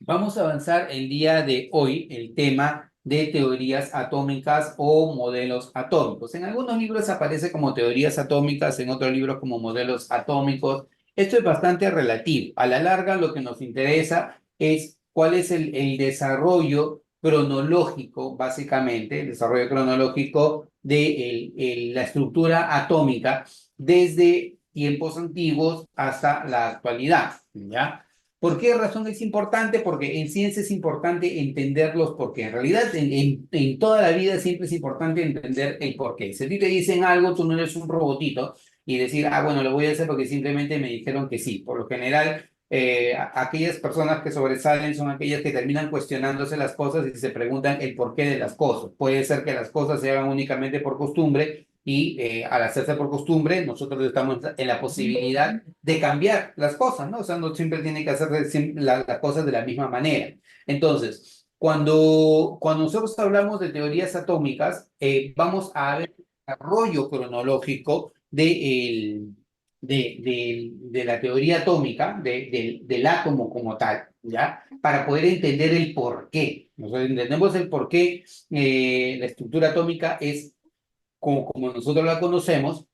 Vamos a avanzar el día de hoy el tema de teorías atómicas o modelos atómicos. En algunos libros aparece como teorías atómicas, en otros libros como modelos atómicos. Esto es bastante relativo. A la larga, lo que nos interesa es cuál es el desarrollo cronológico, básicamente, el desarrollo cronológico de la estructura atómica desde tiempos antiguos hasta la actualidad, ¿ya? ¿Por qué razón es importante? Porque en ciencia es importante entenderlos porque en realidad en toda la vida siempre es importante entender el porqué. Si a ti te dicen algo, tú no eres un robotito y decir, bueno, lo voy a hacer porque simplemente me dijeron que sí. Por lo general, aquellas personas que sobresalen son aquellas que terminan cuestionándose las cosas y se preguntan el porqué de las cosas. Puede ser que las cosas se hagan únicamente por costumbre y al hacerse por costumbre, nosotros estamos en la posibilidad de cambiar las cosas, ¿no? O sea, no siempre tiene que hacer las cosas de la misma manera. Entonces, cuando nosotros hablamos de teorías atómicas, vamos a ver el desarrollo cronológico de la teoría atómica, del átomo como tal, ¿ya? Para poder entender el por qué. Nosotros entendemos el por qué la estructura atómica es como nosotros la conocemos,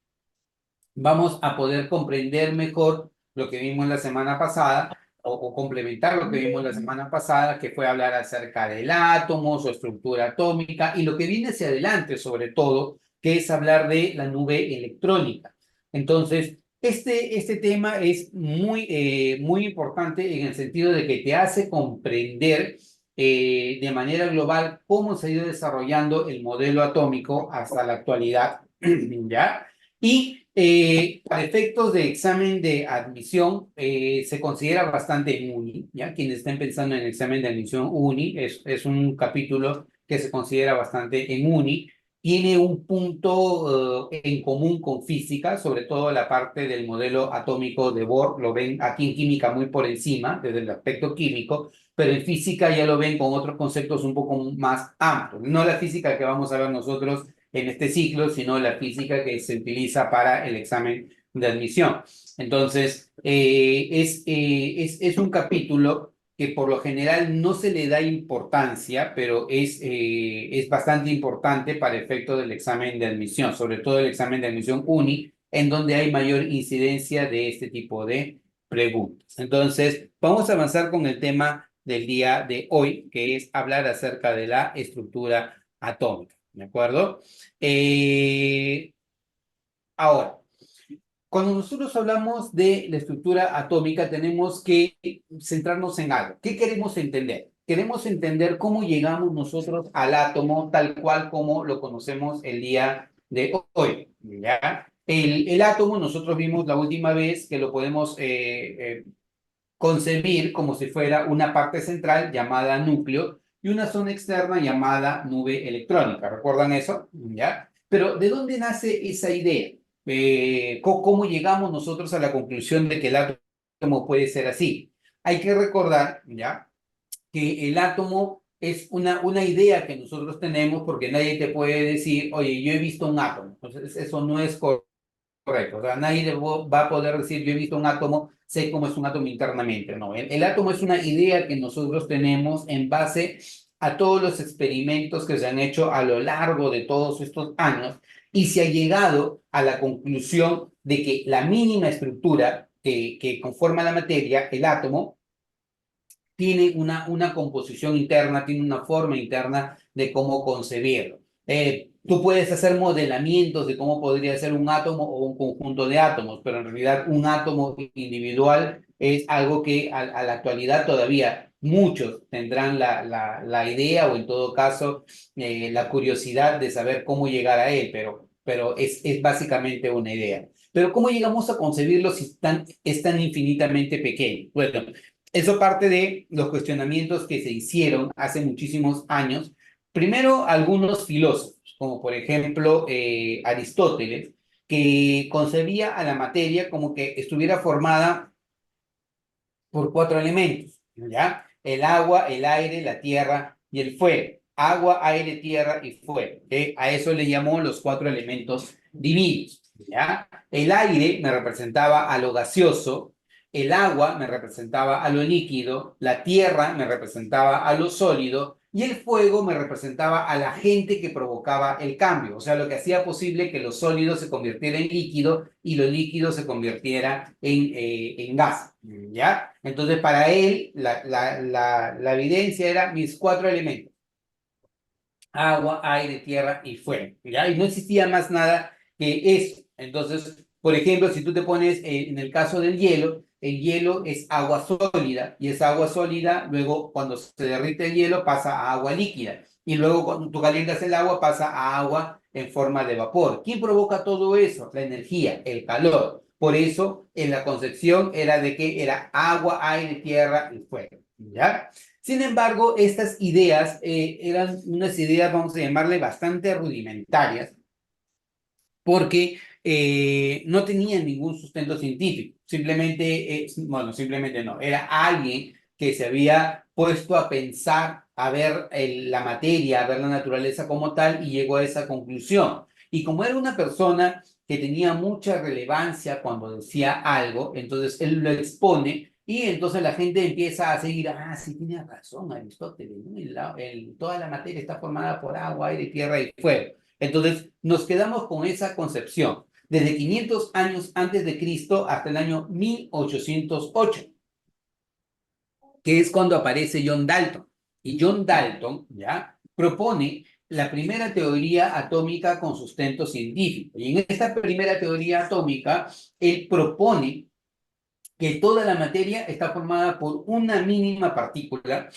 vamos a poder comprender mejor lo que vimos la semana pasada o complementar lo que vimos la semana pasada, que fue hablar acerca del átomo, su estructura atómica y lo que viene hacia adelante sobre todo, que es hablar de la nube electrónica. Entonces, este tema es muy importante en el sentido de que te hace comprender de manera global cómo se ha ido desarrollando el modelo atómico hasta la actualidad, ¿ya? Y para efectos de examen de admisión, se considera bastante UNI, ¿ya? Quienes estén pensando en examen de admisión UNI, es un capítulo que se considera bastante en UNI. Tiene un punto en común con física, sobre todo la parte del modelo atómico de Bohr, lo ven aquí en química muy por encima, desde el aspecto químico, pero en física ya lo ven con otros conceptos un poco más amplios. No la física que vamos a ver nosotros en este ciclo, sino la física que se utiliza para el examen de admisión. Entonces, es un capítulo que por lo general no se le da importancia, pero es bastante importante para efecto del examen de admisión, sobre todo el examen de admisión UNI, en donde hay mayor incidencia de este tipo de preguntas. Entonces, vamos a avanzar con el tema del día de hoy, que es hablar acerca de la estructura atómica. ¿De acuerdo? Eh, Ahora, cuando nosotros hablamos de la estructura atómica, tenemos que centrarnos en algo. ¿Qué queremos entender? Queremos entender cómo llegamos nosotros al átomo tal cual como lo conocemos el día de hoy. ¿Ya? El átomo, nosotros vimos la última vez que lo podemos concebir como si fuera una parte central llamada núcleo y una zona externa llamada nube electrónica. ¿Recuerdan eso? ¿Ya? Pero ¿de dónde nace esa idea? ¿Cómo llegamos nosotros a la conclusión de que el átomo puede ser así? Hay que recordar, ¿ya?, que el átomo es una idea que nosotros tenemos porque nadie te puede decir, oye, yo he visto un átomo. Entonces, eso no es correcto. O sea, nadie va a poder decir, yo he visto un átomo, sé cómo es un átomo internamente. No, el átomo es una idea que nosotros tenemos en base a todos los experimentos que se han hecho a lo largo de todos estos años y se ha llegado a la conclusión de que la mínima estructura que conforma la materia, el átomo, tiene una composición interna, tiene una forma interna de cómo concebirlo. Tú puedes hacer modelamientos de cómo podría ser un átomo o un conjunto de átomos, pero en realidad un átomo individual es algo que a la actualidad todavía muchos tendrán la idea o en todo caso la curiosidad de saber cómo llegar a él, pero es básicamente una idea. Pero ¿cómo llegamos a concebirlo si es tan infinitamente pequeño? Bueno, eso parte de los cuestionamientos que se hicieron hace muchísimos años. Primero, algunos filósofos, como por ejemplo Aristóteles, que concebía a la materia como que estuviera formada por cuatro elementos, ¿ya? El agua, el aire, la tierra y el fuego. Agua, aire, tierra y fuego. ¿Okay? A eso le llamó los cuatro elementos divinos, ¿ya? El aire me representaba a lo gaseoso, el agua me representaba a lo líquido, la tierra me representaba a lo sólido y el fuego me representaba al agente que provocaba el cambio, o sea, lo que hacía posible que lo sólido se convirtiera en líquido y lo líquido se convirtiera en gas, ¿ya? Entonces, para él, la evidencia era mis cuatro elementos: agua, aire, tierra y fuego, ¿ya? Y no existía más nada que eso. Entonces, por ejemplo, si tú te pones en el caso del hielo, el hielo es agua sólida y esa agua sólida, luego cuando se derrite el hielo pasa a agua líquida y luego cuando tú calientas el agua pasa a agua en forma de vapor. ¿Quién provoca todo eso? La energía, el calor. Por eso en la concepción era de que era agua, aire, tierra y fuego, ¿ya? Sin embargo, estas ideas eran unas ideas, vamos a llamarle, bastante rudimentarias, porque no tenían ningún sustento científico. Simplemente, bueno, simplemente no, era alguien que se había puesto a pensar, a ver la materia, a ver la naturaleza como tal, y llegó a esa conclusión. Y como era una persona que tenía mucha relevancia cuando decía algo, entonces él lo expone. Y entonces la gente empieza a seguir, ah, sí, tiene razón Aristóteles, ¿no? Toda la materia está formada por agua, aire, tierra y fuego. Entonces, nos quedamos con esa concepción desde 500 años antes de Cristo hasta el año 1808, que es cuando aparece John Dalton. Y John Dalton, ¿ya? Propone la primera teoría atómica con sustento científico. Y en esta primera teoría atómica, él propone que toda la materia está formada por una mínima partícula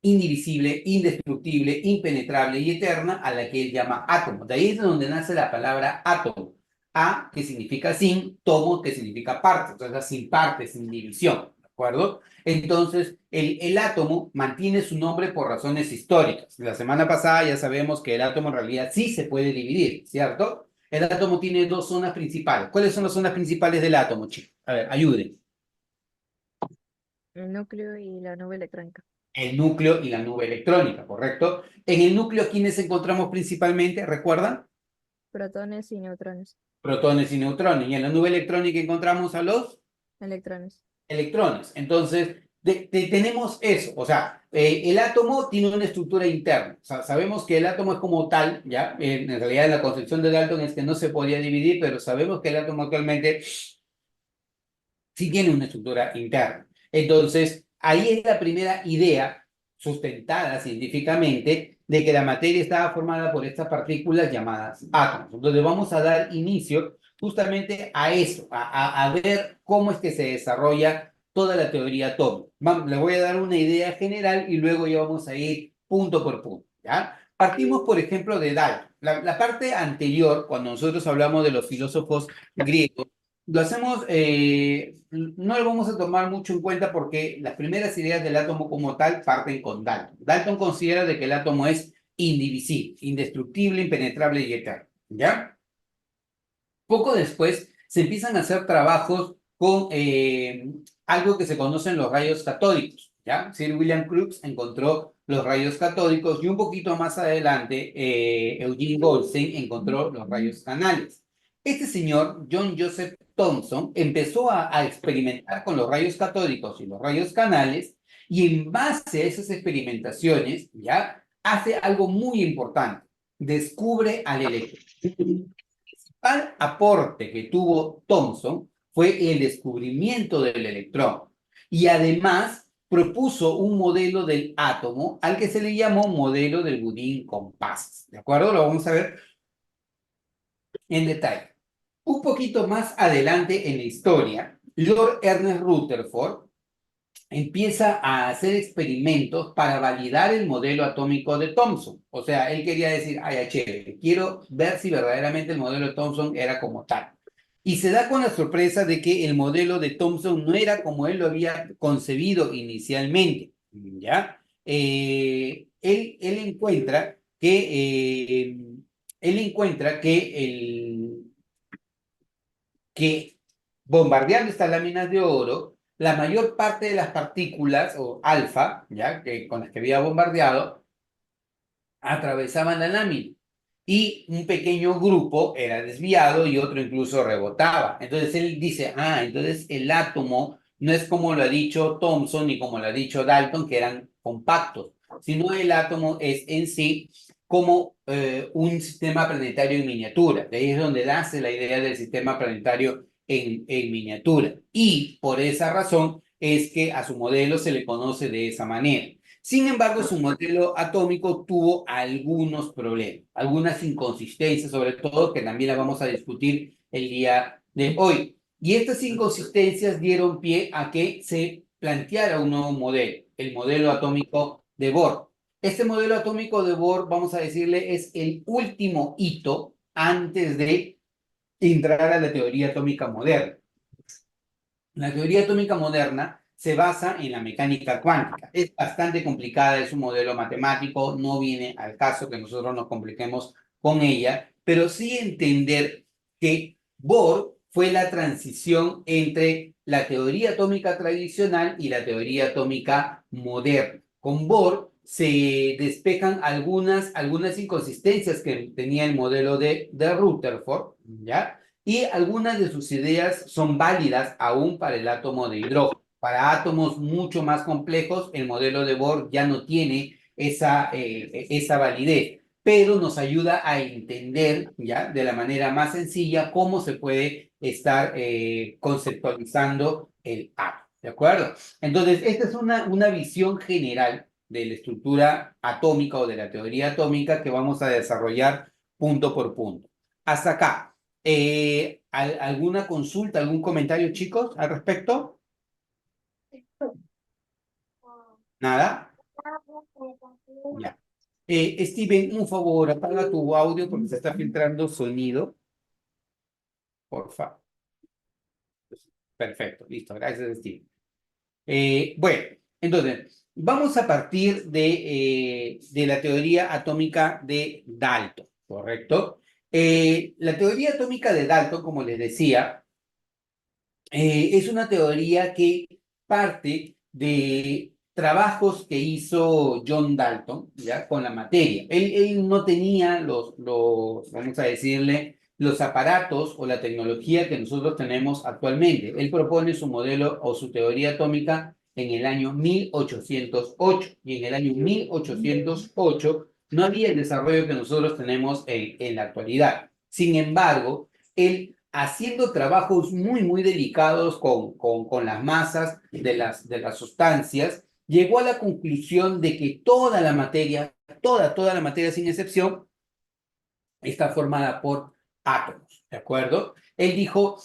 indivisible, indestructible, impenetrable y eterna, a la que él llama átomo. De ahí es de donde nace la palabra átomo. A, que significa sin, tomo, que significa parte, o sea, sin parte, sin división, ¿de acuerdo? Entonces, el átomo mantiene su nombre por razones históricas. La semana pasada ya sabemos que el átomo en realidad sí se puede dividir, ¿cierto? El átomo tiene dos zonas principales. ¿Cuáles son las zonas principales del átomo, chicos? A ver, ayuden. El núcleo y la nube electrónica. El núcleo y la nube electrónica, ¿correcto? En el núcleo, ¿quiénes encontramos principalmente? ¿Recuerdan? Protones y neutrones. Protones y neutrones. Y en la nube electrónica encontramos a los Electrones. electrones. Entonces, tenemos eso. O sea, el átomo tiene una estructura interna. O sea, sabemos que el átomo es como tal, ¿ya? En realidad, la concepción de Dalton es que no se podía dividir, pero sabemos que el átomo actualmente sí tiene una estructura interna. Entonces, ahí es la primera idea sustentada científicamente de que la materia estaba formada por estas partículas llamadas átomos. Entonces, vamos a dar inicio justamente a eso, a ver cómo es que se desarrolla toda la teoría atómica. Le voy a dar una idea general y luego ya vamos a ir punto por punto, ¿ya? Partimos, por ejemplo, de Dalton. La parte anterior, cuando nosotros hablamos de los filósofos griegos, lo hacemos, no lo vamos a tomar mucho en cuenta porque las primeras ideas del átomo como tal parten con Dalton. Dalton considera de que el átomo es indivisible, indestructible, impenetrable y eterno, ¿ya? Poco después se empiezan a hacer trabajos con algo que se conocen los rayos catódicos, ¿ya? Sir William Crookes encontró los rayos catódicos y un poquito más adelante Eugene Goldstein encontró los rayos canales. Este señor, John Joseph Thomson, empezó a experimentar con los rayos catódicos y los rayos canales y en base a esas experimentaciones, ¿ya? Hace algo muy importante, descubre al electrón. Al aporte que tuvo Thomson fue el descubrimiento del electrón y además propuso un modelo del átomo al que se le llamó modelo del Budín-Compás. ¿De acuerdo? Lo vamos a ver en detalle. Un poquito más adelante en la historia, Lord Ernest Rutherford empieza a hacer experimentos para validar el modelo atómico de Thomson. O sea, él quería decir, ay, chévere, quiero ver si verdaderamente el modelo de Thomson era como tal. Y se da con la sorpresa de que el modelo de Thomson no era como él lo había concebido inicialmente, ¿ya? Él encuentra que bombardeando estas láminas de oro, la mayor parte de las partículas, o alfa, ya que con las que había bombardeado, atravesaban la lámina y un pequeño grupo era desviado y otro incluso rebotaba. Entonces él dice, entonces el átomo no es como lo ha dicho Thomson ni como lo ha dicho Dalton, que eran compactos, sino el átomo es en sí como un sistema planetario en miniatura. De ahí es donde nace la idea del sistema planetario en miniatura. Y por esa razón es que a su modelo se le conoce de esa manera. Sin embargo, su modelo atómico tuvo algunos problemas, algunas inconsistencias, sobre todo que también las vamos a discutir el día de hoy. Y estas inconsistencias dieron pie a que se planteara un nuevo modelo, el modelo atómico de Bohr. Este modelo atómico de Bohr, vamos a decirle, es el último hito antes de entrar a la teoría atómica moderna. La teoría atómica moderna se basa en la mecánica cuántica. Es bastante complicada, es un modelo matemático, no viene al caso que nosotros nos compliquemos con ella, pero sí entender que Bohr fue la transición entre la teoría atómica tradicional y la teoría atómica moderna. Con Bohr se despejan algunas inconsistencias que tenía el modelo de Rutherford, ¿ya? Y algunas de sus ideas son válidas aún para el átomo de hidrógeno. Para átomos mucho más complejos, el modelo de Bohr ya no tiene esa validez, pero nos ayuda a entender ya de la manera más sencilla cómo se puede estar conceptualizando el átomo. ¿De acuerdo? Entonces, esta es una visión general de la estructura atómica o de la teoría atómica que vamos a desarrollar punto por punto. Hasta acá. ¿Alguna consulta, algún comentario, chicos, al respecto? ¿Nada? Ya. Steven, un favor, apaga tu audio porque se está filtrando sonido. Por favor. Perfecto, listo. Gracias, Steven. Bueno, entonces, vamos a partir de la teoría atómica de Dalton, ¿correcto? La teoría atómica de Dalton, como les decía, es una teoría que parte de trabajos que hizo John Dalton, ¿ya? Con la materia. Él no tenía vamos a decirle, los aparatos o la tecnología que nosotros tenemos actualmente. Él propone su modelo o su teoría atómica en el año 1808 y en el año 1808 no había el desarrollo que nosotros tenemos en la actualidad. Sin embargo, él haciendo trabajos muy delicados con las masas de las sustancias, llegó a la conclusión de que toda la materia, toda la materia sin excepción, está formada por átomos, ¿de acuerdo? Él dijo,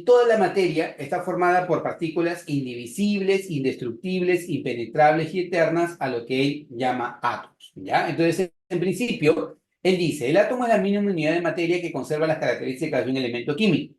toda la materia está formada por partículas indivisibles, indestructibles, impenetrables y eternas, a lo que él llama átomos, ¿ya? Entonces, en principio, él dice, el átomo es la mínima unidad de materia que conserva las características de un elemento químico.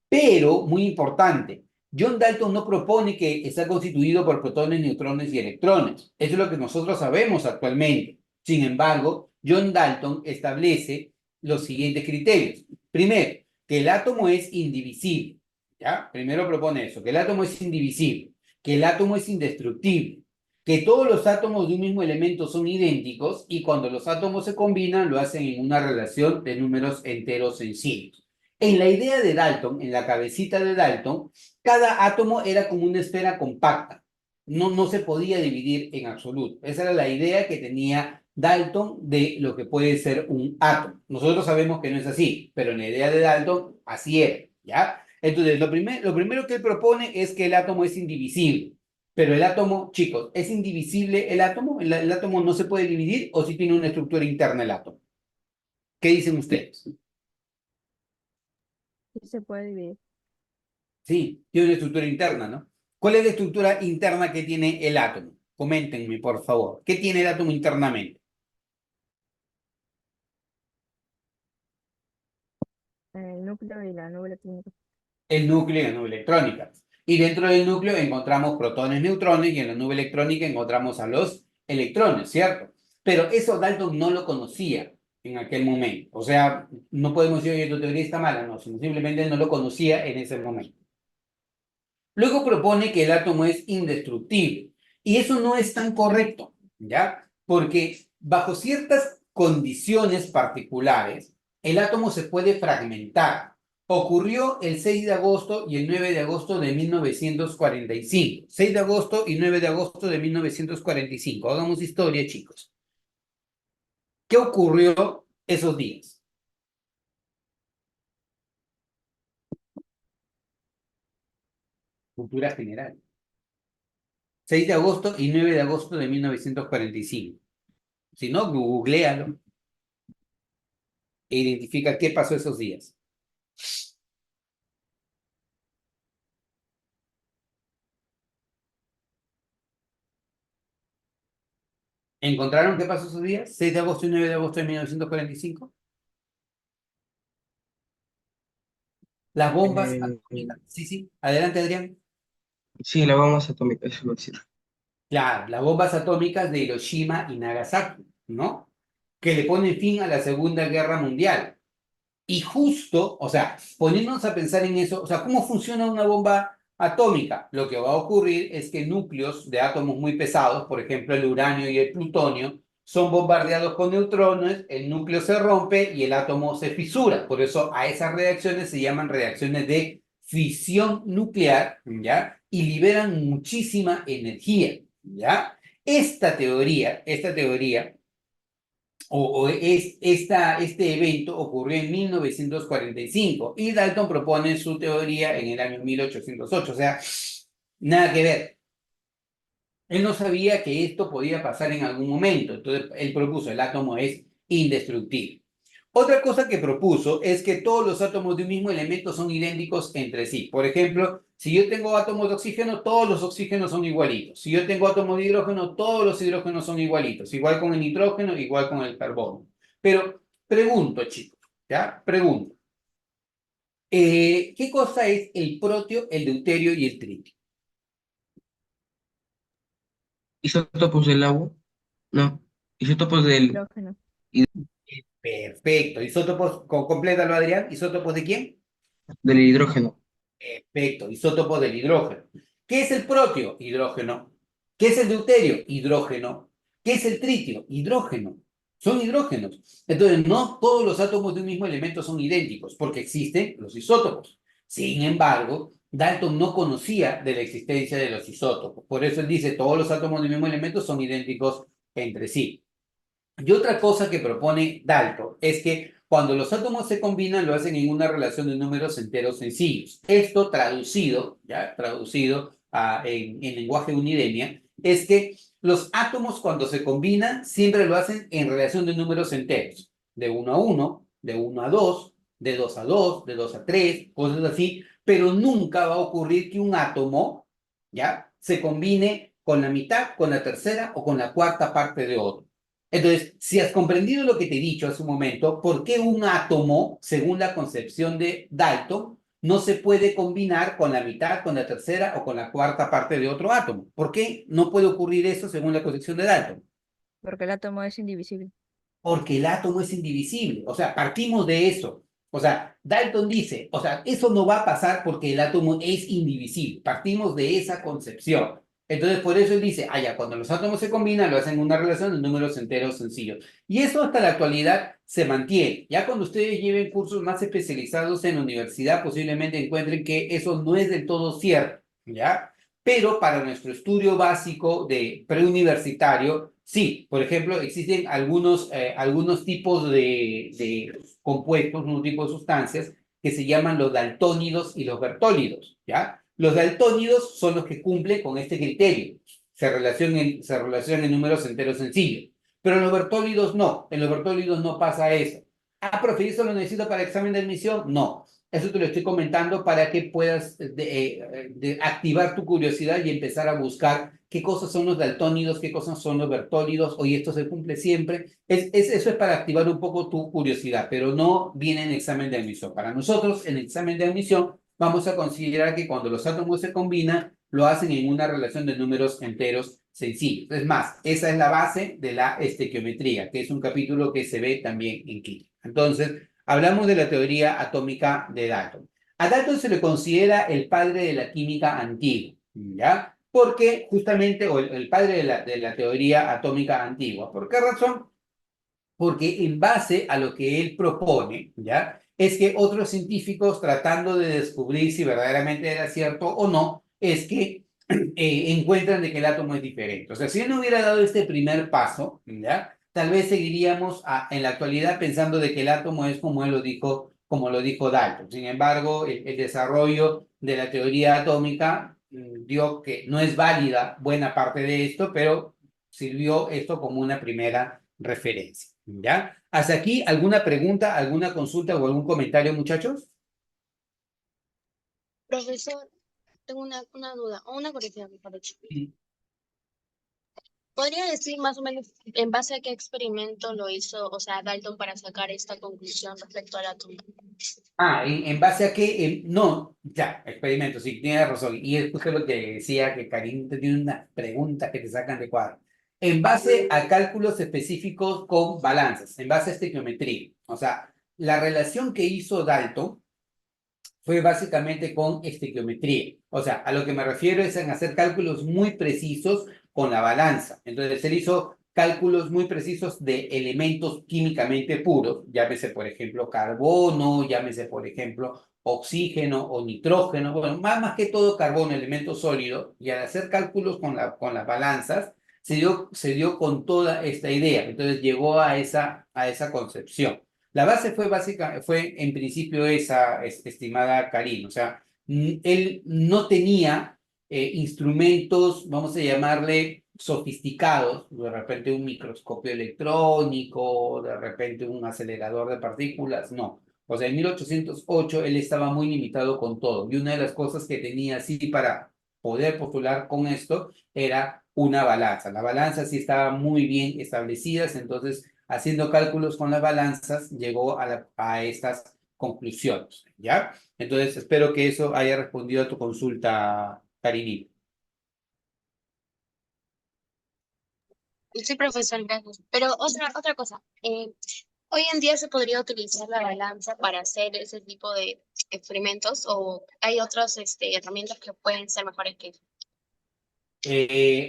Pero, muy importante, John Dalton no propone que está constituido por protones, neutrones y electrones. Eso es lo que nosotros sabemos actualmente. Sin embargo, John Dalton establece los siguientes criterios. Primero, que el átomo es indivisible. ¿Ya? Primero propone eso, que el átomo es indivisible, que el átomo es indestructible, que todos los átomos de un mismo elemento son idénticos y cuando los átomos se combinan lo hacen en una relación de números enteros sencillos. En la idea de Dalton, en la cabecita de Dalton, cada átomo era como una esfera compacta. No se podía dividir en absoluto. Esa era la idea que tenía Dalton de lo que puede ser un átomo. Nosotros sabemos que no es así, pero en la idea de Dalton, así era, ¿ya? Entonces, lo primero que él propone es que el átomo es indivisible. Pero el átomo, chicos, ¿es indivisible el átomo? ¿El átomo no se puede dividir o si tiene una estructura interna el átomo? ¿Qué dicen ustedes? Sí se puede dividir. Sí, tiene una estructura interna, ¿no? ¿Cuál es la estructura interna que tiene el átomo? Coméntenme, por favor. ¿Qué tiene el átomo internamente? El núcleo y la nube electrónica. El núcleo y la nube electrónica. Y dentro del núcleo encontramos protones, neutrones y en la nube electrónica encontramos a los electrones, ¿cierto? Pero eso Dalton no lo conocía en aquel momento. O sea, no podemos decir, oye, tu teoría está mala, no, sino simplemente él no lo conocía en ese momento. Luego propone que el átomo es indestructible. Y eso no es tan correcto, ¿ya? Porque bajo ciertas condiciones particulares, el átomo se puede fragmentar. Ocurrió el 6 de agosto y el 9 de agosto de 1945. 6 de agosto y 9 de agosto de 1945. Hagamos historia, chicos. ¿Qué ocurrió esos días? Cultura general. 6 de agosto y 9 de agosto de 1945. Si no, googlealo e identifica qué pasó esos días. ¿Encontraron qué pasó esos días? 6 de agosto y 9 de agosto de 1945. Las bombas Eh, atómicas. Sí, sí. Adelante, Adrián. sí, la bomba atómica, eso lo decía. Claro, las bombas atómicas de Hiroshima y Nagasaki, ¿no? Que le ponen fin a la Segunda Guerra Mundial. Y justo, o sea, poniéndonos a pensar en eso, o sea, ¿cómo funciona una bomba atómica? Lo que va a ocurrir es que núcleos de átomos muy pesados, por ejemplo, el uranio y el plutonio, son bombardeados con neutrones, el núcleo se rompe y el átomo se fisura. Por eso a esas reacciones se llaman reacciones de fisión nuclear, ¿ya? Y liberan muchísima energía, ¿ya? Esta teoría este evento ocurrió en 1945 y Dalton propone su teoría en el año 1808, o sea, nada que ver. Él no sabía que esto podía pasar en algún momento, entonces él propuso el átomo es indestructible. Otra cosa que propuso es que todos los átomos de un mismo elemento son idénticos entre sí. Por ejemplo, si yo tengo átomos de oxígeno, todos los oxígenos son igualitos. Si yo tengo átomos de hidrógeno, todos los hidrógenos son igualitos. Igual con el nitrógeno, igual con el carbono. Pero pregunto, chicos, ¿ya? Pregunto. ¿Qué cosa es el protio, el deuterio y el tritio? ¿Isótopos del agua? No. Isótopos Hidrógeno. Perfecto. Isótopos, complétalo, Adrián. ¿Isótopos de quién? del hidrógeno. Perfecto, isótopos del hidrógeno. ¿Qué es el protio? Hidrógeno. ¿Qué es el deuterio? Hidrógeno. ¿Qué es el tritio? Hidrógeno. Son hidrógenos. Entonces, no todos los átomos de un mismo elemento son idénticos, porque existen los isótopos. Sin embargo, Dalton no conocía de la existencia de los isótopos. Por eso él dice, todos los átomos del mismo elemento son idénticos entre sí. Y otra cosa que propone Dalton es que cuando los átomos se combinan lo hacen en una relación de números enteros sencillos. Esto traducido, ya traducido en lenguaje unidemia, es que los átomos cuando se combinan siempre lo hacen en relación de números enteros, de 1 a 1, de 1 a 2, de 2 a 2, de 2 a 3, cosas así, pero nunca va a ocurrir que un átomo, ya, se combine con la mitad, con la tercera o con la cuarta parte de otro. Entonces, si has comprendido lo que te he dicho hace un momento, ¿por qué un átomo, según la concepción de Dalton, no se puede combinar con la mitad, con la tercera o con la cuarta parte de otro átomo? ¿Por qué no puede ocurrir eso según la concepción de Dalton? Porque el átomo es indivisible. Porque el átomo es indivisible. O sea, partimos de eso. O sea, Dalton dice, o sea, eso no va a pasar porque el átomo es indivisible. Partimos de esa concepción. Entonces, por eso él dice, ah, ya, cuando los átomos se combinan, lo hacen en una relación de números enteros sencillos. Y eso hasta la actualidad se mantiene. Ya cuando ustedes lleven cursos más especializados en la universidad, posiblemente encuentren que eso no es del todo cierto, ¿ya? Pero para nuestro estudio básico de preuniversitario, sí, por ejemplo, existen algunos tipos de compuestos, un tipo de sustancias que se llaman los daltónidos y los bertólidos, ¿ya? Los daltónidos son los que cumplen con este criterio, se relacionan en números enteros sencillos, pero en los bertólidos no, en los bertólidos no pasa eso. Ah, profe, ¿eso lo necesito para el examen de admisión? No, eso te lo estoy comentando para que puedas activar tu curiosidad y empezar a buscar qué cosas son los daltónidos, qué cosas son los bertólidos, oye, esto se cumple siempre. Eso es para activar un poco tu curiosidad, pero no viene en examen de admisión. Para nosotros, en el examen de admisión, vamos a considerar que cuando los átomos se combinan, lo hacen en una relación de números enteros sencillos. Es más, esa es la base de la estequiometría, que es un capítulo que se ve también en química. Entonces, hablamos de la teoría atómica de Dalton. A Dalton se le considera el padre de la química antigua, ¿ya? Porque justamente, o el padre de la teoría atómica antigua. ¿Por qué razón? porque en base a lo que él propone, ¿ya? Es que otros científicos tratando de descubrir si verdaderamente era cierto o no, es que encuentran de que el átomo es diferente. O sea, si él no hubiera dado este primer paso, ¿ya? Tal vez seguiríamos en la actualidad pensando de que el átomo es como él lo dijo, como lo dijo Dalton. Sin embargo, el desarrollo de la teoría atómica dio que no es válida buena parte de esto, pero sirvió esto como una primera referencia, ¿ya? ¿Hasta aquí alguna pregunta, alguna consulta o algún comentario, muchachos? Profesor, tengo una duda, o una curiosidad, mejor dicho. Sí. ¿Podría decir más o menos en base a qué experimento lo hizo, o sea, Dalton para sacar esta conclusión respecto al átomo? ¿En base a qué? No, ya, experimento, sí, tienes razón. Y es justo lo que decía, que Karim te tiene unas preguntas que te sacan de cuadro. En base a cálculos específicos con balanzas, en base a estequiometría. O sea, la relación que hizo Dalton fue básicamente con estequiometría. O sea, a lo que me refiero es en hacer cálculos muy precisos con la balanza. Entonces, él hizo cálculos muy precisos de elementos químicamente puros, llámese, por ejemplo, carbono, llámese, por ejemplo, oxígeno o nitrógeno, bueno, más que todo carbono, elemento sólido, y al hacer cálculos con las balanzas, se dio con toda esta idea. Entonces, llegó a esa concepción. La base fue en principio esa, estimada Karin, o sea, él no tenía instrumentos, vamos a llamarle sofisticados, de repente un microscopio electrónico, de repente un acelerador de partículas, no. O sea, en 1808 él estaba muy limitado con todo, y una de las cosas que tenía así para poder postular con esto era una balanza. La balanza sí estaba muy bien establecidas, entonces haciendo cálculos con las balanzas, llegó a estas conclusiones, ¿ya? Entonces, espero que eso haya respondido a tu consulta, Karini. Sí, profesor, gracias. Pero otra cosa, hoy en día se podría utilizar la balanza para hacer ese tipo de experimentos o hay otras herramientas que pueden ser mejores que eso.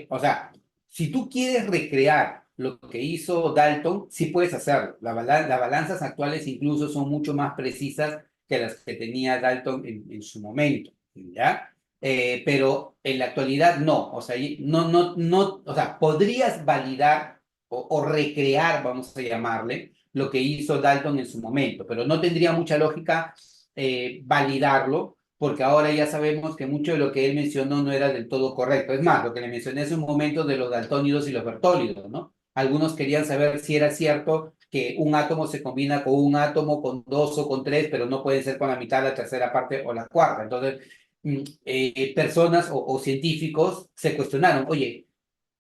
O sea, si tú quieres recrear lo que hizo Dalton, sí puedes hacerlo. Las balanzas actuales incluso son mucho más precisas que las que tenía Dalton en su momento, ¿ya? Pero en la actualidad no, o sea, no, o sea, podrías validar o recrear, vamos a llamarle, lo que hizo Dalton en su momento, pero no tendría mucha lógica validarlo porque ahora ya sabemos que mucho de lo que él mencionó no era del todo correcto. Es más, lo que le mencioné hace un momento de los daltónidos y los bertólidos, ¿no? Algunos querían saber si era cierto que un átomo se combina con un átomo, con dos o con tres, pero no puede ser con la mitad, la tercera parte o la cuarta. Entonces, personas o científicos se cuestionaron, oye,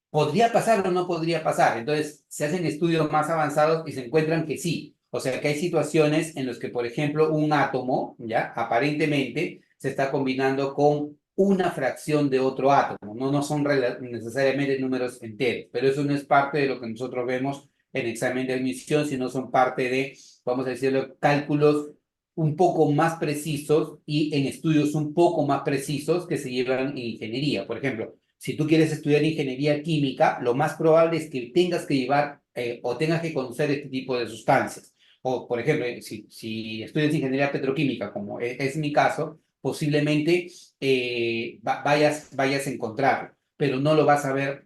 ¿podría pasar o no podría pasar? Entonces, se hacen estudios más avanzados y se encuentran que sí. O sea, que hay situaciones en las que, por ejemplo, un átomo, ¿ya? Aparentemente se está combinando con una fracción de otro átomo. No son necesariamente números enteros, pero eso no es parte de lo que nosotros vemos en examen de admisión, sino son parte de, vamos a decirlo, cálculos un poco más precisos y en estudios un poco más precisos que se llevan en ingeniería. Por ejemplo, si tú quieres estudiar ingeniería química, lo más probable es que tengas que llevar o tengas que conocer este tipo de sustancias. O, por ejemplo, si estudias ingeniería petroquímica, como es mi caso, posiblemente vayas a encontrarlo, pero no lo vas a ver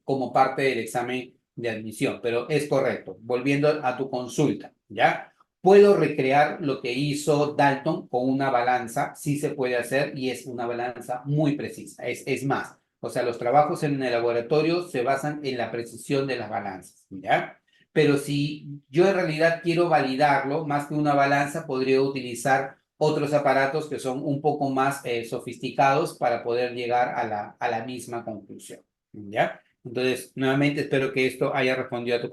como parte del examen de admisión. Pero es correcto. Volviendo a tu consulta, ¿ya? Puedo recrear lo que hizo Dalton con una balanza, sí se puede hacer y es una balanza muy precisa. Es más, o sea, los trabajos en el laboratorio se basan en la precisión de las balanzas, ¿ya? Pero si yo en realidad quiero validarlo, más que una balanza, podría utilizar otros aparatos que son un poco más sofisticados para poder llegar a la misma conclusión, ¿ya? Entonces, nuevamente espero que esto haya respondido a tu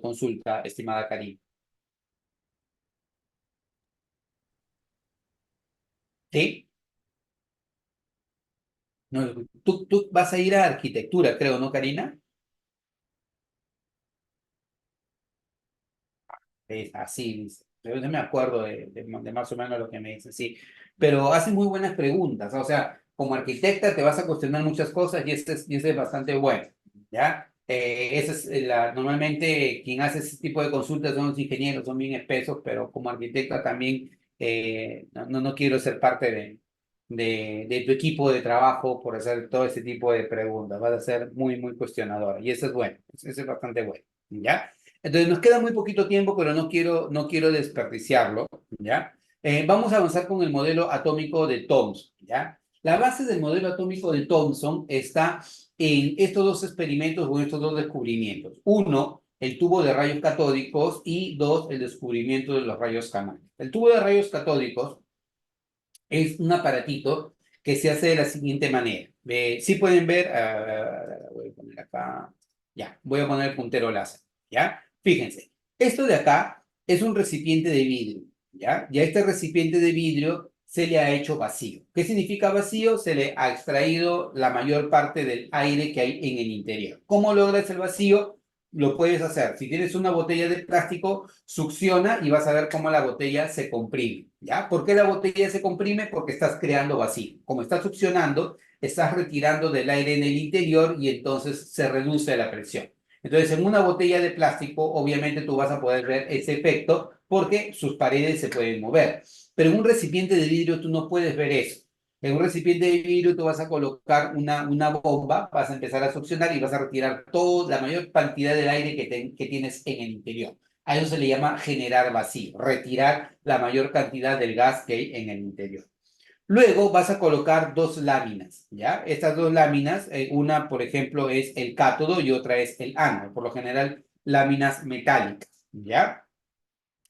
consulta, estimada Karim. ¿Sí? No, tú vas a ir a arquitectura, creo, ¿no, Karina? Es así, dice. Yo no me acuerdo de más o menos lo que me dice, sí. Pero hace muy buenas preguntas. O sea, como arquitecta te vas a cuestionar muchas cosas y ese es bastante bueno, ¿ya? Esa es normalmente quien hace ese tipo de consultas son los ingenieros, son bien espesos, pero como arquitecta también no quiero ser parte de tu equipo de trabajo por hacer todo ese tipo de preguntas. Vas a ser muy cuestionadora y eso es bueno, eso es bastante bueno, ¿ya? Entonces nos queda muy poquito tiempo, pero no quiero desperdiciarlo, ¿ya? Vamos a avanzar con el modelo atómico de Thomson, ¿ya? La base del modelo atómico de Thomson está en estos dos experimentos o en estos dos descubrimientos. Uno, el tubo de rayos catódicos y dos, el descubrimiento de los rayos Raman. El tubo de rayos catódicos es un aparatito que se hace de la siguiente manera. Sí pueden ver, voy a poner acá, ya, voy a poner el puntero láser, ¿ya? Fíjense, esto de acá es un recipiente de vidrio, ¿ya? Y a este recipiente de vidrio se le ha hecho vacío. ¿Qué significa vacío? Se le ha extraído la mayor parte del aire que hay en el interior. ¿Cómo logras el vacío? Lo puedes hacer. Si tienes una botella de plástico, succiona y vas a ver cómo la botella se comprime, ¿ya? ¿Por qué la botella se comprime? Porque estás creando vacío. Como estás succionando, estás retirando del aire en el interior y entonces se reduce la presión. Entonces, en una botella de plástico, obviamente tú vas a poder ver ese efecto porque sus paredes se pueden mover. Pero en un recipiente de vidrio tú no puedes ver eso. En un recipiente de vidrio tú vas a colocar una bomba, vas a empezar a succionar y vas a retirar toda la mayor cantidad del aire que tienes en el interior. A eso se le llama generar vacío, retirar la mayor cantidad del gas que hay en el interior. Luego vas a colocar dos láminas, ¿ya? Estas dos láminas, una, por ejemplo, es el cátodo y otra es el ánodo, por lo general láminas metálicas, ¿ya?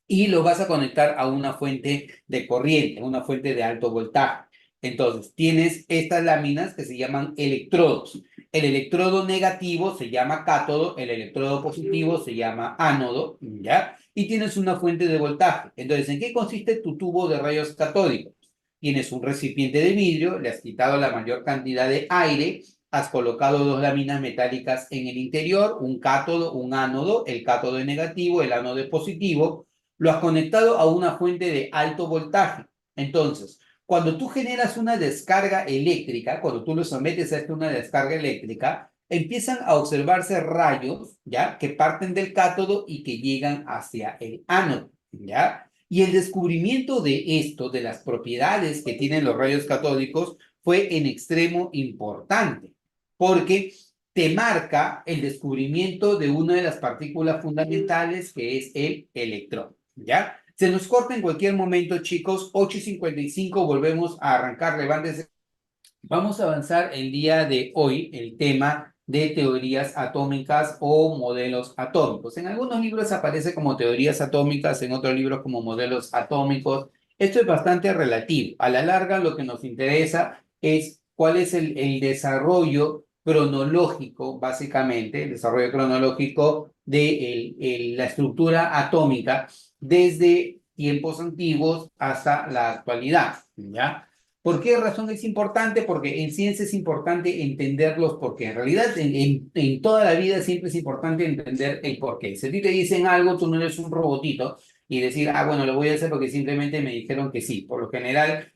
Y lo vas a conectar a una fuente de corriente, una fuente de alto voltaje. Entonces, tienes estas láminas que se llaman electrodos. El electrodo negativo se llama cátodo, el electrodo positivo se llama ánodo, ¿ya? Y tienes una fuente de voltaje. Entonces, ¿en qué consiste tu tubo de rayos catódicos? Tienes un recipiente de vidrio, le has quitado la mayor cantidad de aire, has colocado dos láminas metálicas en el interior, un cátodo, un ánodo, el cátodo es negativo, el ánodo es positivo, lo has conectado a una fuente de alto voltaje. Entonces, cuando tú generas una descarga eléctrica, cuando tú lo sometes a una descarga eléctrica, empiezan a observarse rayos, ¿ya? Que parten del cátodo y que llegan hacia el ánodo, ¿ya? Y el descubrimiento de esto, de las propiedades que tienen los rayos catódicos, fue en extremo importante, porque te marca el descubrimiento de una de las partículas fundamentales que es el electrón, ¿ya? Se nos corta en cualquier momento, chicos, 8:55, volvemos a arrancar, levántese. Vamos a avanzar el día de hoy el tema de teorías atómicas o modelos atómicos. En algunos libros aparece como teorías atómicas, en otros libros como modelos atómicos. Esto es bastante relativo. A la larga lo que nos interesa es cuál es el desarrollo cronológico, básicamente, el desarrollo cronológico de la estructura atómica desde tiempos antiguos hasta la actualidad, ¿ya? ¿Por qué razón es importante? Porque en ciencia es importante entenderlos porque en realidad en toda la vida siempre es importante entender el porqué. Si a ti te dicen algo, tú no eres un robotito y decir, bueno, lo voy a hacer porque simplemente me dijeron que sí. Por lo general,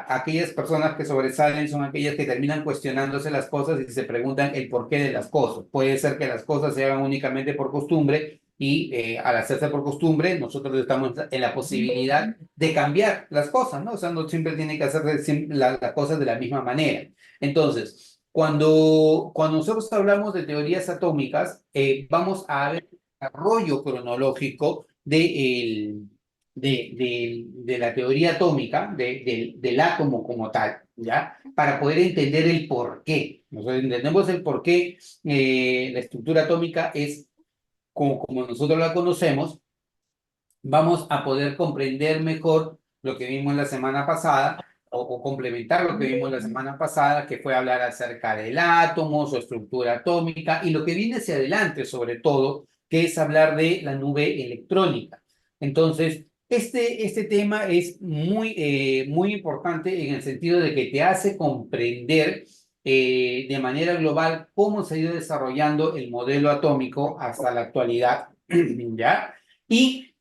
aquellas personas que sobresalen son aquellas que terminan cuestionándose las cosas y se preguntan el porqué de las cosas. Puede ser que las cosas se hagan únicamente por costumbre y al hacerse por costumbre, nosotros estamos en la posibilidad de cambiar las cosas, ¿no? O sea, no siempre tiene que hacer las cosas de la misma manera. Entonces, cuando nosotros hablamos de teorías atómicas, vamos a ver el desarrollo cronológico de la teoría atómica, del átomo como tal, ¿ya? Para poder entender el por qué. Nosotros entendemos el por qué la estructura atómica es como nosotros la conocemos, vamos a poder comprender mejor lo que vimos la semana pasada o complementar lo que vimos la semana pasada, que fue hablar acerca del átomo, su estructura atómica y lo que viene hacia adelante sobre todo, que es hablar de la nube electrónica. Entonces, este tema es muy importante en el sentido de que te hace comprender de manera global cómo se ha ido desarrollando el modelo atómico hasta la actualidad, ¿ya? Y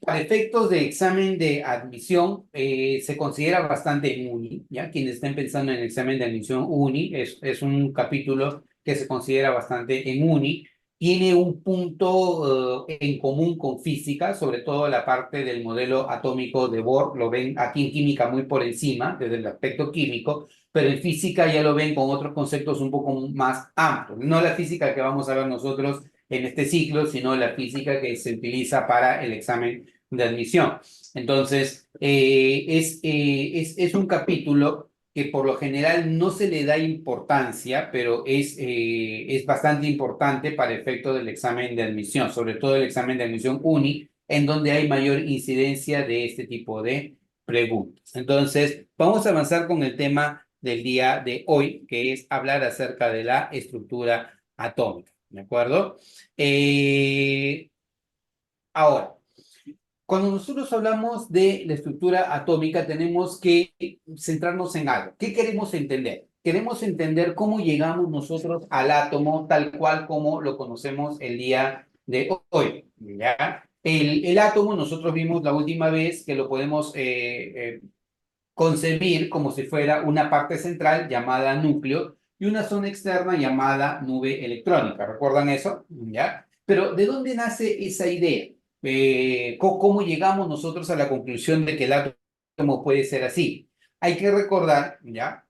para efectos de examen de admisión, se considera bastante UNI, ¿ya? Quienes estén pensando en el examen de admisión UNI, es un capítulo que se considera bastante en uni. Tiene un punto en común con física, sobre todo la parte del modelo atómico de Bohr, lo ven aquí en química muy por encima, desde el aspecto químico, pero en física ya lo ven con otros conceptos un poco más amplios. No la física que vamos a ver nosotros en este ciclo, sino la física que se utiliza para el examen de admisión. Entonces, es un capítulo que por lo general no se le da importancia, pero es bastante importante para efecto del examen de admisión, sobre todo el examen de admisión UNI, en donde hay mayor incidencia de este tipo de preguntas. Entonces, vamos a avanzar con el tema del día de hoy, que es hablar acerca de la estructura atómica, ¿de acuerdo? Ahora, cuando nosotros hablamos de la estructura atómica, tenemos que centrarnos en algo. ¿Qué queremos entender? Queremos entender cómo llegamos nosotros al átomo tal cual como lo conocemos el día de hoy, ¿ya? El átomo, nosotros vimos la última vez que lo podemos concebir como si fuera una parte central llamada núcleo y una zona externa llamada nube electrónica. ¿Recuerdan eso? ¿Ya? Pero ¿de dónde nace esa idea? ¿Cómo llegamos nosotros a la conclusión de que el átomo puede ser así? Hay que recordar, ¿ya?,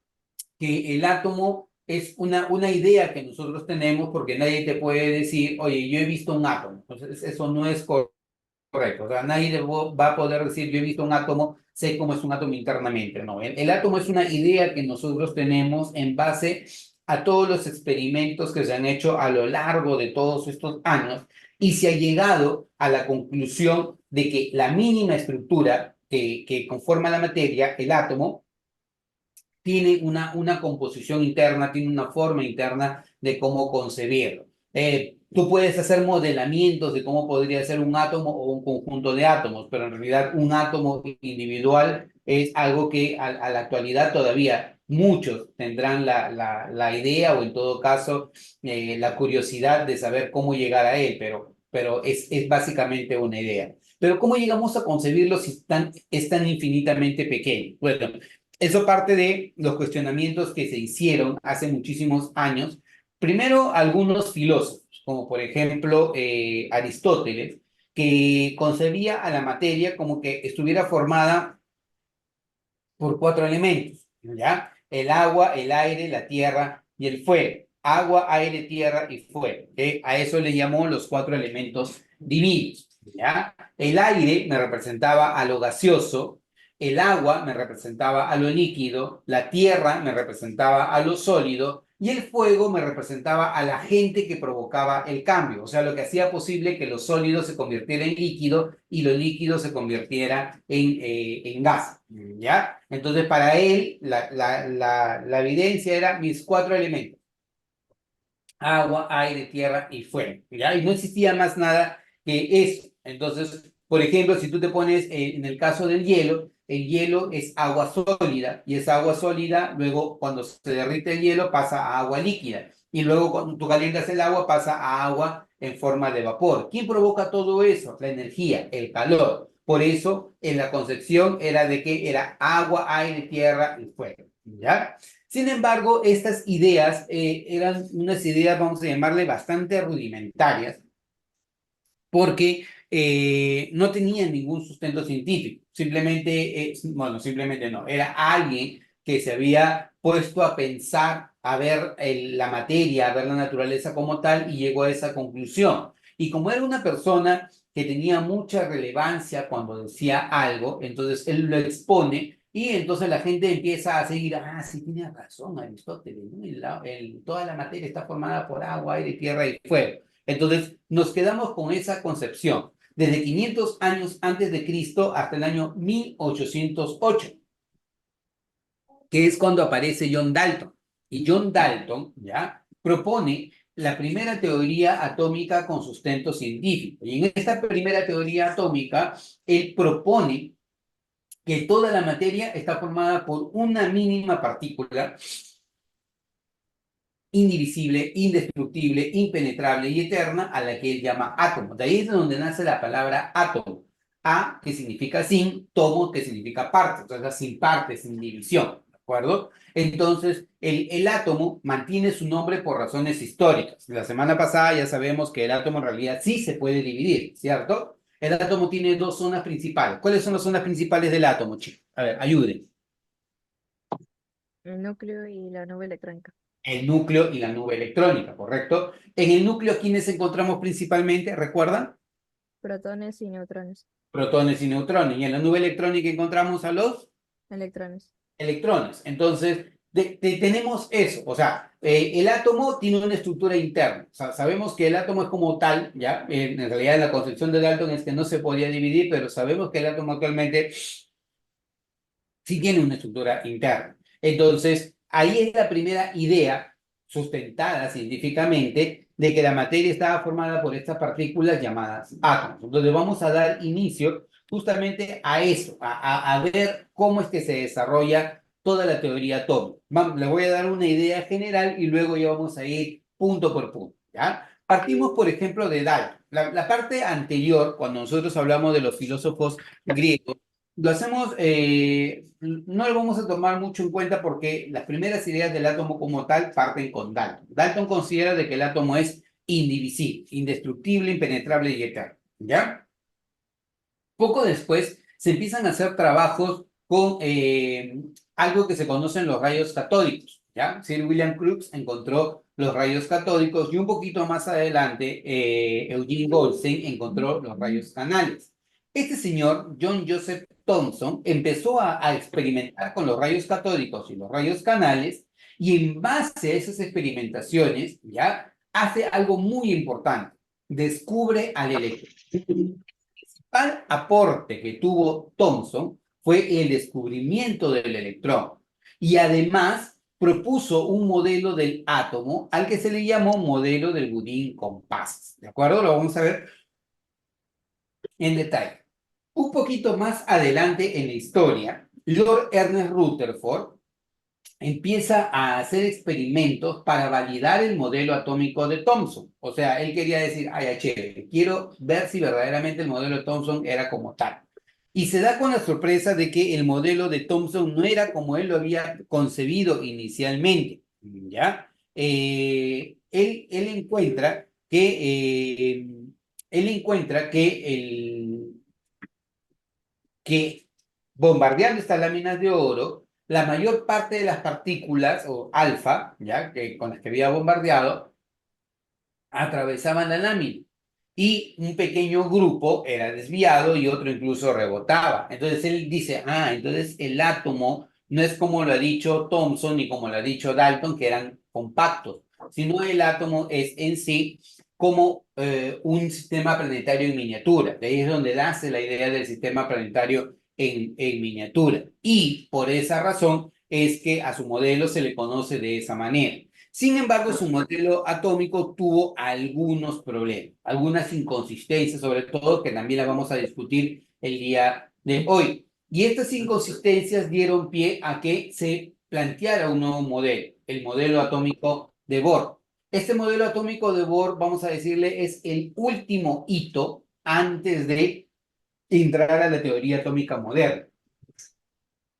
que el átomo es una idea que nosotros tenemos porque nadie te puede decir, oye, yo he visto un átomo. Entonces, eso no es correcto. O sea, nadie va a poder decir, yo he visto un átomo, sé cómo es un átomo internamente. No, el átomo es una idea que nosotros tenemos en base a todos los experimentos que se han hecho a lo largo de todos estos años y se ha llegado a la conclusión de que la mínima estructura que conforma la materia, el átomo, tiene una composición interna, tiene una forma interna de cómo concebirlo. Tú puedes hacer modelamientos de cómo podría ser un átomo o un conjunto de átomos, pero en realidad un átomo individual es algo que a la actualidad todavía muchos tendrán la idea o en todo caso la curiosidad de saber cómo llegar a él, pero es básicamente una idea. Pero ¿cómo llegamos a concebirlo si es tan infinitamente pequeño? Bueno, eso parte de los cuestionamientos que se hicieron hace muchísimos años. Primero, algunos filósofos, como por ejemplo Aristóteles, que concebía a la materia como que estuviera formada por 4 elementos, ¿ya? El agua, el aire, la tierra y el fuego. Agua, aire, tierra y fuego. ¿Okay? A eso le llamó los 4 elementos divinos, ¿ya? El aire me representaba a lo gaseoso, el agua me representaba a lo líquido, la tierra me representaba a lo sólido y el fuego me representaba a la gente que provocaba el cambio, o sea, lo que hacía posible que lo sólido se convirtiera en líquido y lo líquido se convirtiera en gas, ¿ya? Entonces, para él, la evidencia era mis 4 elementos: agua, aire, tierra y fuego, ¿ya? Y no existía más nada que eso. Entonces, por ejemplo, si tú te pones en el caso del hielo, el hielo es agua sólida y esa agua sólida, luego cuando se derrite el hielo pasa a agua líquida y luego cuando tú calientas el agua pasa a agua en forma de vapor. ¿Quién provoca todo eso? La energía, el calor. Por eso en la concepción era de que era agua, aire, tierra y fuego, ¿ya? Sin embargo, estas ideas eran unas ideas, vamos a llamarle, bastante rudimentarias, porque no tenían ningún sustento científico. Simplemente, bueno, simplemente no, era alguien que se había puesto a pensar, a ver la materia, a ver la naturaleza como tal, y llegó a esa conclusión. Y como era una persona que tenía mucha relevancia cuando decía algo, entonces él lo expone y entonces la gente empieza a seguir, ah, sí, tiene razón Aristóteles, ¿no? Toda la materia está formada por agua, aire, tierra y fuego. Entonces nos quedamos con esa concepción desde 500 años antes de Cristo hasta el año 1808, que es cuando aparece John Dalton. Y John Dalton, ¿ya?, propone la primera teoría atómica con sustento científico. Y en esta primera teoría atómica, él propone que toda la materia está formada por una mínima partícula indivisible, indestructible, impenetrable y eterna, a la que él llama átomo. De ahí es de donde nace la palabra átomo. A, que significa sin, tomo, que significa parte, o sea, sin parte, sin división. ¿De acuerdo? Entonces, el átomo mantiene su nombre por razones históricas. La semana pasada ya sabemos que el átomo en realidad sí se puede dividir, ¿cierto? El átomo tiene dos zonas principales. ¿Cuáles son las zonas principales del átomo, chicos? A ver, ayuden. El núcleo y la nube electrónica. El núcleo y la nube electrónica, ¿correcto? En el núcleo, ¿quiénes encontramos principalmente? ¿Recuerdan? Protones y neutrones. Protones y neutrones. Y en la nube electrónica encontramos a los Electrones. electrones. Entonces, tenemos eso. O sea, el átomo tiene una estructura interna. O sea, sabemos que el átomo es como tal, ¿ya? En realidad, la concepción de Dalton es que no se podía dividir, pero sabemos que el átomo actualmente sí tiene una estructura interna. Entonces, ahí es la primera idea sustentada científicamente de que la materia estaba formada por estas partículas llamadas átomos. Entonces, vamos a dar inicio justamente a eso, a ver cómo es que se desarrolla toda la teoría atómica. Le voy a dar una idea general y luego ya vamos a ir punto por punto, ¿ya? Partimos, por ejemplo, de Dalton. La parte anterior, cuando nosotros hablamos de los filósofos griegos, lo hacemos, no lo vamos a tomar mucho en cuenta porque las primeras ideas del átomo como tal parten con Dalton. Dalton considera de que el átomo es indivisible, indestructible, impenetrable y eterno, ¿ya? Poco después se empiezan a hacer trabajos con algo que se conocen los rayos catódicos, ¿ya? Sir William Crookes encontró los rayos catódicos y un poquito más adelante Eugene Goldstein encontró los rayos canales. Este señor, John Joseph Thomson, empezó a experimentar con los rayos catódicos y los rayos canales y en base a esas experimentaciones, ¿ya? Hace algo muy importante, descubre al electrón. Principal aporte que tuvo Thomson fue el descubrimiento del electrón y además propuso un modelo del átomo al que se le llamó modelo del budín-compás. ¿De acuerdo? Lo vamos a ver en detalle. Un poquito más adelante en la historia, Lord Ernest Rutherford empieza a hacer experimentos para validar el modelo atómico de Thomson. O sea, él quería decir, ay, chévere, quiero ver si verdaderamente el modelo de Thomson era como tal. Y se da con la sorpresa de que el modelo de Thomson no era como él lo había concebido inicialmente, ¿ya? Él encuentra que bombardeando estas láminas de oro, la mayor parte de las partículas, o alfa, ¿ya? Con las que había bombardeado, atravesaban la lámina. Y un pequeño grupo era desviado y otro incluso rebotaba. Entonces él dice, entonces el átomo no es como lo ha dicho Thomson ni como lo ha dicho Dalton, que eran compactos, sino el átomo es en sí como un sistema planetario en miniatura. De ahí es donde nace la idea del sistema planetario en miniatura. Y por esa razón es que a su modelo se le conoce de esa manera. Sin embargo, su modelo atómico tuvo algunos problemas, algunas inconsistencias, sobre todo, que también las vamos a discutir el día de hoy. Y estas inconsistencias dieron pie a que se planteara un nuevo modelo, el modelo atómico de Bohr. Este modelo atómico de Bohr, vamos a decirle, es el último hito antes de entrar a la teoría atómica moderna.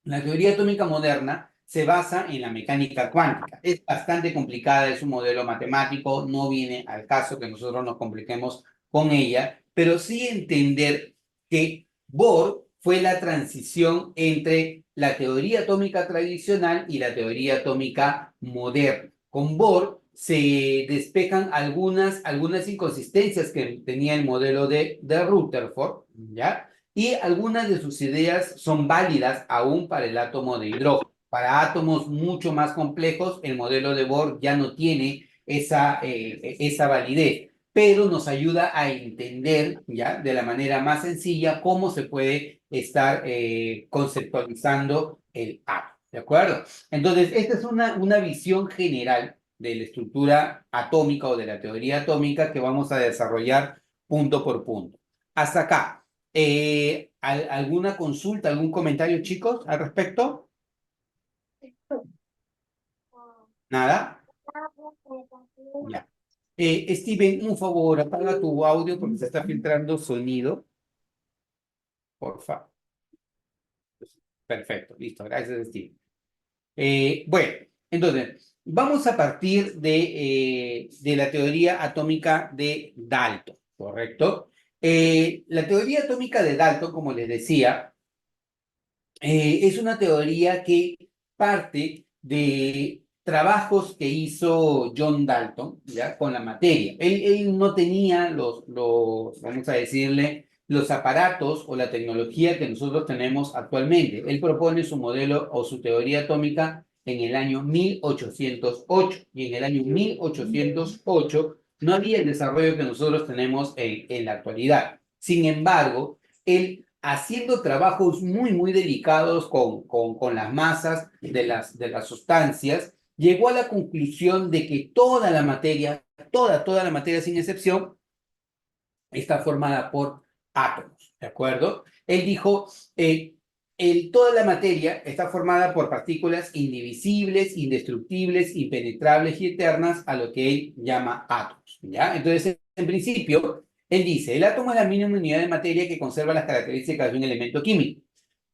La teoría atómica moderna se basa en la mecánica cuántica. Es bastante complicada, es un modelo matemático, no viene al caso que nosotros nos compliquemos con ella, pero sí entender que Bohr fue la transición entre la teoría atómica tradicional y la teoría atómica moderna. Con Bohr se despejan algunas inconsistencias que tenía el modelo de Rutherford, ¿ya? Y algunas de sus ideas son válidas aún para el átomo de hidrógeno. Para átomos mucho más complejos, el modelo de Bohr ya no tiene esa validez, pero nos ayuda a entender ya de la manera más sencilla cómo se puede estar conceptualizando el átomo. ¿De acuerdo? Entonces, esta es una visión general de la estructura atómica o de la teoría atómica que vamos a desarrollar punto por punto. Hasta acá. ¿Alguna consulta, algún comentario, chicos, al respecto? ¿Nada? Ya. Steven, un favor, apaga tu audio porque se está filtrando sonido. Por favor. Perfecto, listo. Gracias, Steven. Bueno, entonces, vamos a partir de la teoría atómica de Dalton, ¿correcto? La teoría atómica de Dalton, como les decía, es una teoría que parte de trabajos que hizo John Dalton, ¿ya? Con la materia. Él no tenía vamos a decirle, los aparatos o la tecnología que nosotros tenemos actualmente. Él propone su modelo o su teoría atómica en el año 1808, y en el año 1808 no había el desarrollo que nosotros tenemos en la actualidad. Sin embargo, él haciendo trabajos muy delicados con las masas de las sustancias, llegó a la conclusión de que toda la materia, toda la materia sin excepción, está formada por átomos, ¿de acuerdo? Él dijo, toda la materia está formada por partículas indivisibles, indestructibles, impenetrables y eternas, a lo que él llama átomos, ¿ya? Entonces, en principio, él dice, el átomo es la mínima unidad de materia que conserva las características de un elemento químico.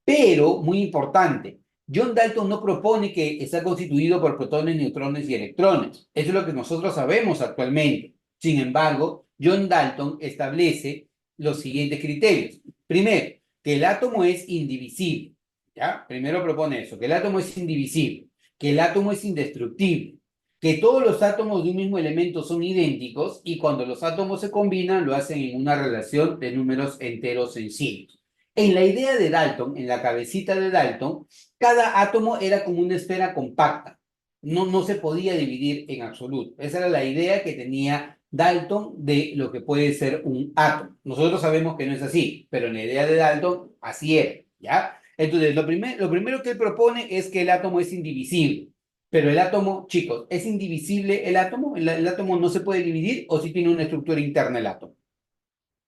Pero, muy importante, John Dalton no propone que está constituido por protones, neutrones y electrones. Eso es lo que nosotros sabemos actualmente. Sin embargo, John Dalton establece los siguientes criterios. Primero, que el átomo es indivisible. ¿Ya? Primero propone eso, que el átomo es indivisible, que el átomo es indestructible, que todos los átomos de un mismo elemento son idénticos y cuando los átomos se combinan lo hacen en una relación de números enteros sencillos. En la idea de Dalton, en la cabecita de Dalton, cada átomo era como una esfera compacta. No se podía dividir en absoluto. Esa era la idea que tenía Dalton de lo que puede ser un átomo. Nosotros sabemos que no es así, pero en la idea de Dalton así era, ¿ya? Entonces, lo primero que él propone es que el átomo es indivisible. Pero el átomo, chicos, ¿es indivisible el átomo? ¿El átomo no se puede dividir o si tiene una estructura interna el átomo?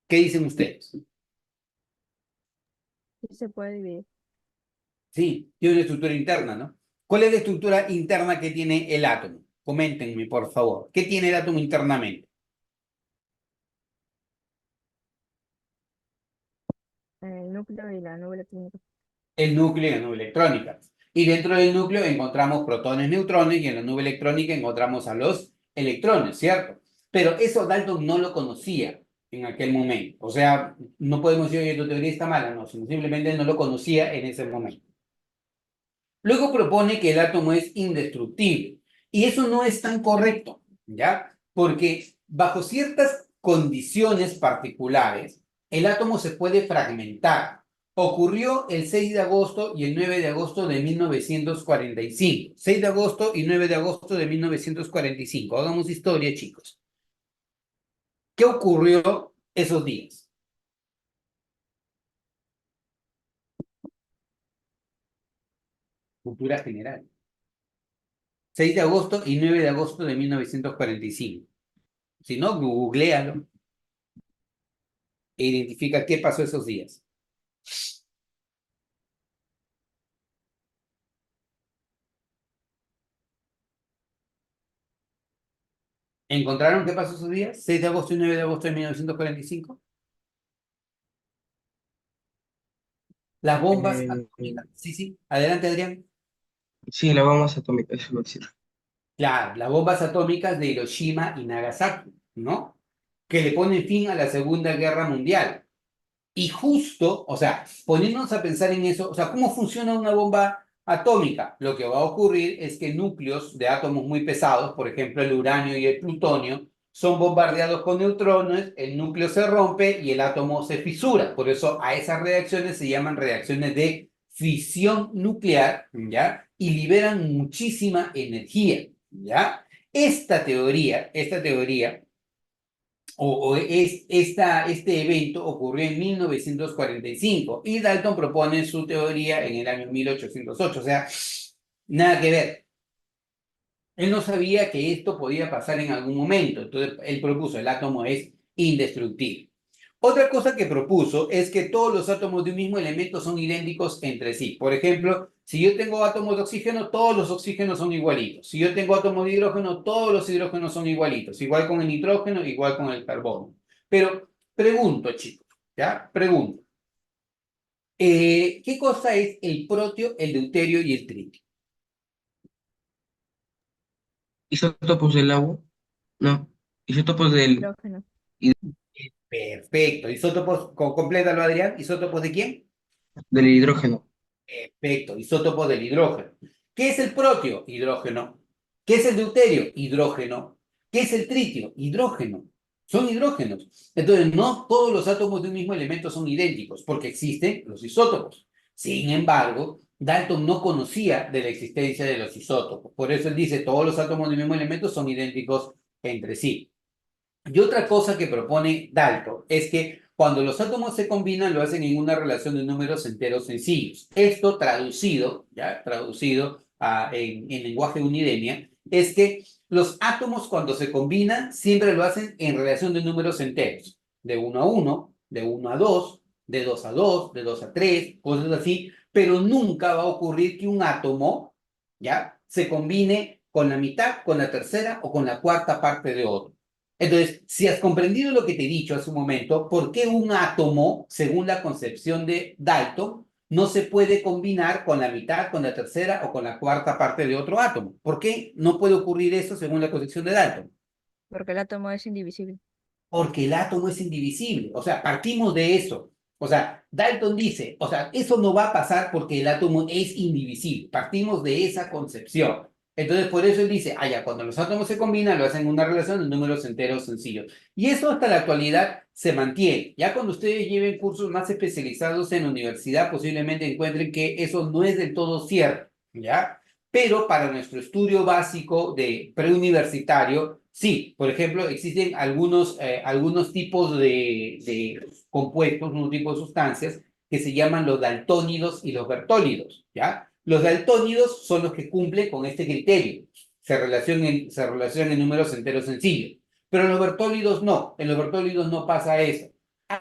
¿Qué dicen ustedes? Sí se puede dividir. Sí, tiene una estructura interna, ¿no? ¿Cuál es la estructura interna que tiene el átomo? Coméntenme, por favor. ¿Qué tiene el átomo internamente? El núcleo y la nube electrónica. El núcleo y la nube electrónica. Y dentro del núcleo encontramos protones, neutrones, y en la nube electrónica encontramos a los electrones, ¿cierto? Pero eso Dalton no lo conocía en aquel momento. O sea, no podemos decir, oye, tu teoría está mala, no, sino simplemente él no lo conocía en ese momento. Luego propone que el átomo es indestructible. Y eso no es tan correcto, ¿ya? Porque bajo ciertas condiciones particulares, el átomo se puede fragmentar. Ocurrió el 6 de agosto y el 9 de agosto de 1945. 6 de agosto y 9 de agosto de 1945. Hagamos historia, chicos. ¿Qué ocurrió esos días? Cultura general. 6 de agosto y 9 de agosto de 1945. Si no, googlealo e identifica qué pasó esos días. ¿Encontraron qué pasó esos días? 6 de agosto y 9 de agosto de 1945. Las bombas Eh, atómicas. Sí, sí. Adelante, Adrián. sí, las bombas atómicas, eso iba a decir. Claro, las bombas atómicas de Hiroshima y Nagasaki, ¿no? Que le ponen fin a la Segunda Guerra Mundial. Y justo, o sea, poniéndonos a pensar en eso, o sea, ¿cómo funciona una bomba atómica? Lo que va a ocurrir es que núcleos de átomos muy pesados, por ejemplo, el uranio y el plutonio, son bombardeados con neutrones, el núcleo se rompe y el átomo se fisura. Por eso a esas reacciones se llaman reacciones de fisión nuclear, ¿ya? Y liberan muchísima energía, ¿ya? Esta teoría este evento ocurrió en 1945 y Dalton propone su teoría en el año 1808, o sea, nada que ver. Él no sabía que esto podía pasar en algún momento, entonces él propuso el átomo es indestructible. Otra cosa que propuso es que todos los átomos de un mismo elemento son idénticos entre sí. Por ejemplo, si yo tengo átomos de oxígeno, todos los oxígenos son igualitos. Si yo tengo átomos de hidrógeno, todos los hidrógenos son igualitos. Igual con el nitrógeno, igual con el carbono. Pero pregunto, chicos, ¿ya? Pregunto. ¿Qué cosa es el protio, el deuterio y el tritio? isótopos del agua, no, isótopos Hidrógeno. Perfecto. Isótopos, complétalo, Adrián. ¿Isótopos de quién? del hidrógeno. Perfecto. Isótopos del hidrógeno. ¿Qué es el protio? Hidrógeno. ¿Qué es el deuterio? Hidrógeno. ¿Qué es el tritio? Hidrógeno. Son hidrógenos. Entonces, no todos los átomos de un mismo elemento son idénticos, porque existen los isótopos. Sin embargo, Dalton no conocía de la existencia de los isótopos. Por eso él dice, todos los átomos del mismo elemento son idénticos entre sí. Y otra cosa que propone Dalton es que cuando los átomos se combinan lo hacen en una relación de números enteros sencillos. Esto traducido, ya traducido en lenguaje unidemia, es que los átomos cuando se combinan siempre lo hacen en relación de números enteros, de 1 a 1, de 1 a 2, de 2 a 2, de 2 a 3, cosas así, pero nunca va a ocurrir que un átomo, ya, se combine con la mitad, con la tercera o con la cuarta parte de otro. Entonces, si has comprendido lo que te he dicho hace un momento, ¿por qué un átomo, según la concepción de Dalton, no se puede combinar con la mitad, con la tercera o con la cuarta parte de otro átomo? ¿Por qué no puede ocurrir eso según la concepción de Dalton? Porque el átomo es indivisible. Porque el átomo es indivisible. O sea, partimos de eso. O sea, Dalton dice, o sea, eso no va a pasar porque el átomo es indivisible. Partimos de esa concepción. Entonces, por eso él dice, ya, cuando los átomos se combinan, lo hacen en una relación de números enteros sencillos. Y eso hasta la actualidad se mantiene. Ya cuando ustedes lleven cursos más especializados en la universidad, posiblemente encuentren que eso no es del todo cierto, ¿ya? Pero para nuestro estudio básico de preuniversitario, sí, por ejemplo, existen algunos tipos de compuestos, unos tipos de sustancias que se llaman los daltónidos y los bertólidos, ¿ya? Los daltónidos son los que cumplen con este criterio, se relacionan en números enteros sencillos, pero los bertólidos no, en los bertólidos no pasa eso.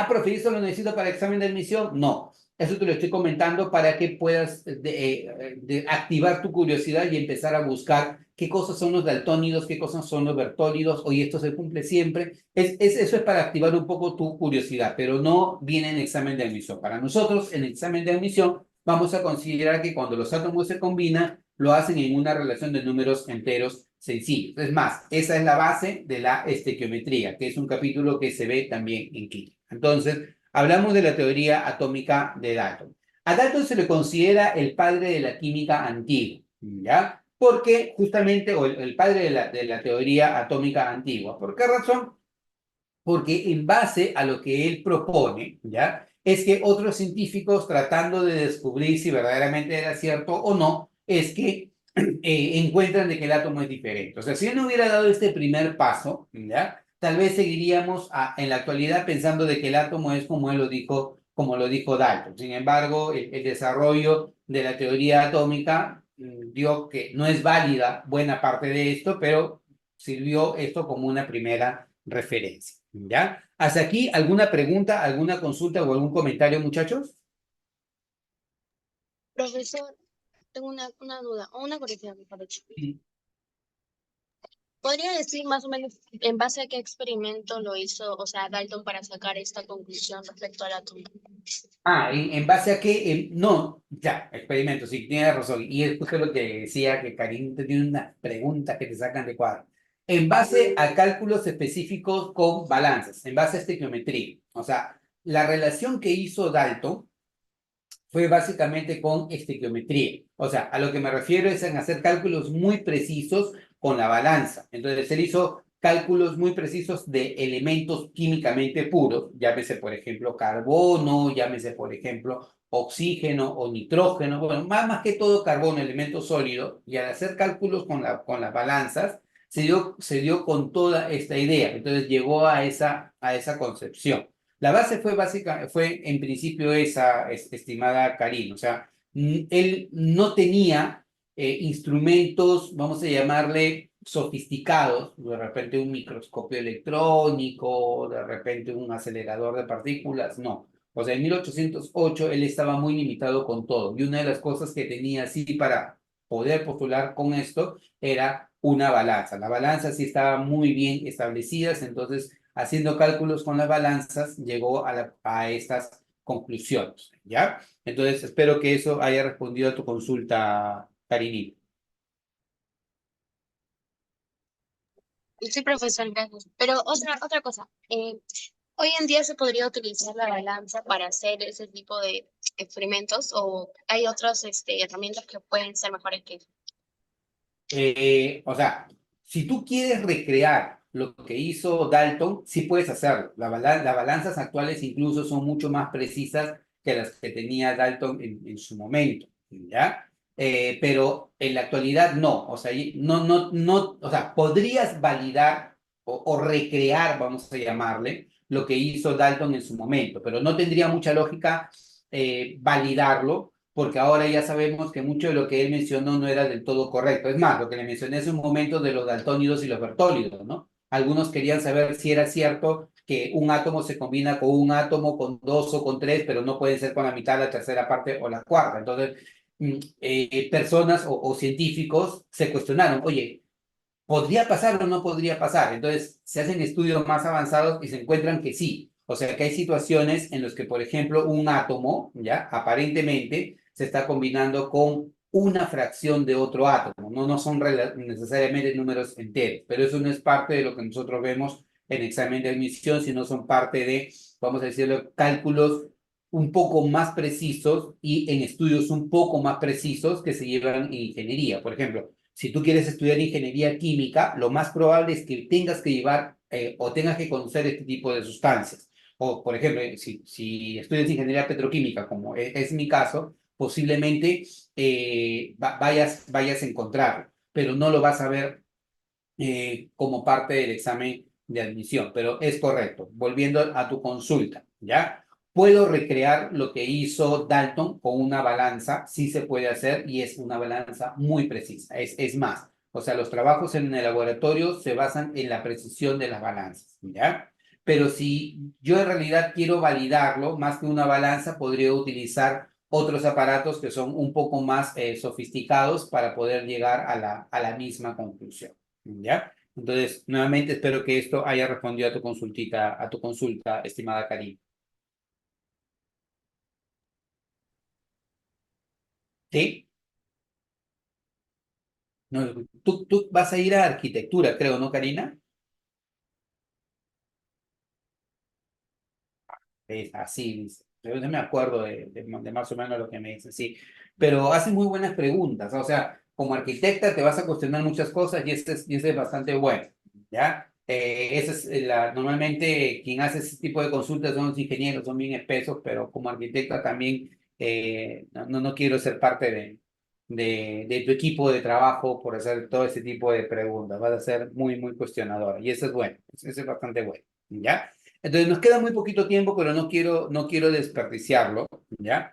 Profe, ¿eso lo necesito para el examen de admisión? No. Eso te lo estoy comentando para que puedas activar tu curiosidad y empezar a buscar qué cosas son los daltónidos, qué cosas son los bertólidos. Oye, esto se cumple siempre. Eso es para activar un poco tu curiosidad, pero no viene en examen de admisión. Para nosotros, en el examen de admisión, vamos a considerar que cuando los átomos se combinan, lo hacen en una relación de números enteros sencillos. Es más, esa es la base de la estequiometría, que es un capítulo que se ve también en química. Entonces, hablamos de la teoría atómica de Dalton. A Dalton se le considera el padre de la química antigua, ¿ya? Porque justamente, o el padre de la teoría atómica antigua. ¿Por qué razón? Porque en base a lo que él propone, ¿ya? Es que otros científicos tratando de descubrir si verdaderamente era cierto o no, es que encuentran de que el átomo es diferente. O sea, si él no hubiera dado este primer paso, ¿ya? Tal vez seguiríamos en la actualidad pensando de que el átomo es como él lo dijo, como lo dijo Dalton. Sin embargo, el desarrollo de la teoría atómica dio que no es válida buena parte de esto, pero sirvió esto como una primera referencia. ¿Ya? ¿Hasta aquí alguna pregunta, alguna consulta o algún comentario, muchachos? Profesor, tengo una duda, o una curiosidad, mejor dicho. Sí. ¿Podría decir más o menos en base a qué experimento lo hizo, o sea, Dalton para sacar esta conclusión respecto al átomo? ¿En base a qué? No, ya, experimento, sí, tienes razón. Y es justo lo que decía, que Karim te tiene unas preguntas que te sacan de cuadro. En base a cálculos específicos con balanzas, en base a estequiometría. O sea, la relación que hizo Dalton fue básicamente con estequiometría. O sea, a lo que me refiero es en hacer cálculos muy precisos con la balanza. Entonces, él hizo cálculos muy precisos de elementos químicamente puros, llámese, por ejemplo, carbono, llámese, por ejemplo, oxígeno o nitrógeno, bueno, más que todo carbono, elemento sólido, y al hacer cálculos con las balanzas, se dio con toda esta idea. Entonces, llegó a esa concepción. La base fue en principio esa, estimada Karin, o sea, él no tenía instrumentos, vamos a llamarle sofisticados, de repente un microscopio electrónico, de repente un acelerador de partículas, no. O sea, en 1808 él estaba muy limitado con todo, y una de las cosas que tenía así para poder postular con esto era una balanza. La balanza sí estaba muy bien establecida, entonces haciendo cálculos con las balanzas, llegó a estas conclusiones, ¿ya? Entonces, espero que eso haya respondido a tu consulta, Karini. Sí, profesor, gracias. Pero otra cosa, hoy en día se podría utilizar la balanza para hacer ese tipo de experimentos o hay otras herramientas que pueden ser mejores que eso. O sea, si tú quieres recrear lo que hizo Dalton, sí puedes hacerlo. Las balanzas actuales incluso son mucho más precisas que las que tenía Dalton en su momento, ¿ya? Pero en la actualidad no, o sea, no, o sea, podrías validar o recrear, vamos a llamarle, lo que hizo Dalton en su momento, pero no tendría mucha lógica validarlo porque ahora ya sabemos que mucho de lo que él mencionó no era del todo correcto. Es más, lo que le mencioné hace un momento de los daltónidos y los bertólidos, ¿no? Algunos querían saber si era cierto que un átomo se combina con un átomo, con dos o con tres, pero no puede ser con la mitad, la tercera parte o la cuarta. Entonces, personas o científicos se cuestionaron, oye, ¿podría pasar o no podría pasar? Entonces, se hacen estudios más avanzados y se encuentran que sí. O sea, que hay situaciones en las que, por ejemplo, un átomo, ¿ya? Aparentemente se está combinando con una fracción de otro átomo. No son necesariamente números enteros, pero eso no es parte de lo que nosotros vemos en examen de admisión, sino son parte de, vamos a decirlo, cálculos un poco más precisos y en estudios un poco más precisos que se llevan en ingeniería. Por ejemplo, si tú quieres estudiar ingeniería química, lo más probable es que tengas que llevar o tengas que conocer este tipo de sustancias. O, por ejemplo, si estudias ingeniería petroquímica, como es mi caso, posiblemente vayas a encontrarlo, pero no lo vas a ver como parte del examen de admisión. Pero es correcto. Volviendo a tu consulta, ¿ya? Puedo recrear lo que hizo Dalton con una balanza, sí se puede hacer y es una balanza muy precisa. Es más, o sea, los trabajos en el laboratorio se basan en la precisión de las balanzas, ¿ya? Pero si yo en realidad quiero validarlo, más que una balanza, podría utilizar otros aparatos que son un poco más sofisticados para poder llegar a la misma conclusión, ¿ya? Entonces, nuevamente espero que esto haya respondido a tu consulta, estimada Karina. ¿Sí? No, tú vas a ir a arquitectura, creo, ¿no, Karina? Es así, dice. Yo no me acuerdo de más o menos lo que me dice, sí. Pero hace muy buenas preguntas. O sea, como arquitecta te vas a cuestionar muchas cosas y este es bastante bueno, ¿ya? Normalmente quien hace ese tipo de consultas son los ingenieros, son bien espesos, pero como arquitecta también no quiero ser parte de tu equipo de trabajo por hacer todo ese tipo de preguntas. Vas a ser muy, muy cuestionadora. Y eso es bueno, eso es bastante bueno, ¿ya? Entonces nos queda muy poquito tiempo, pero no quiero desperdiciarlo, ¿ya?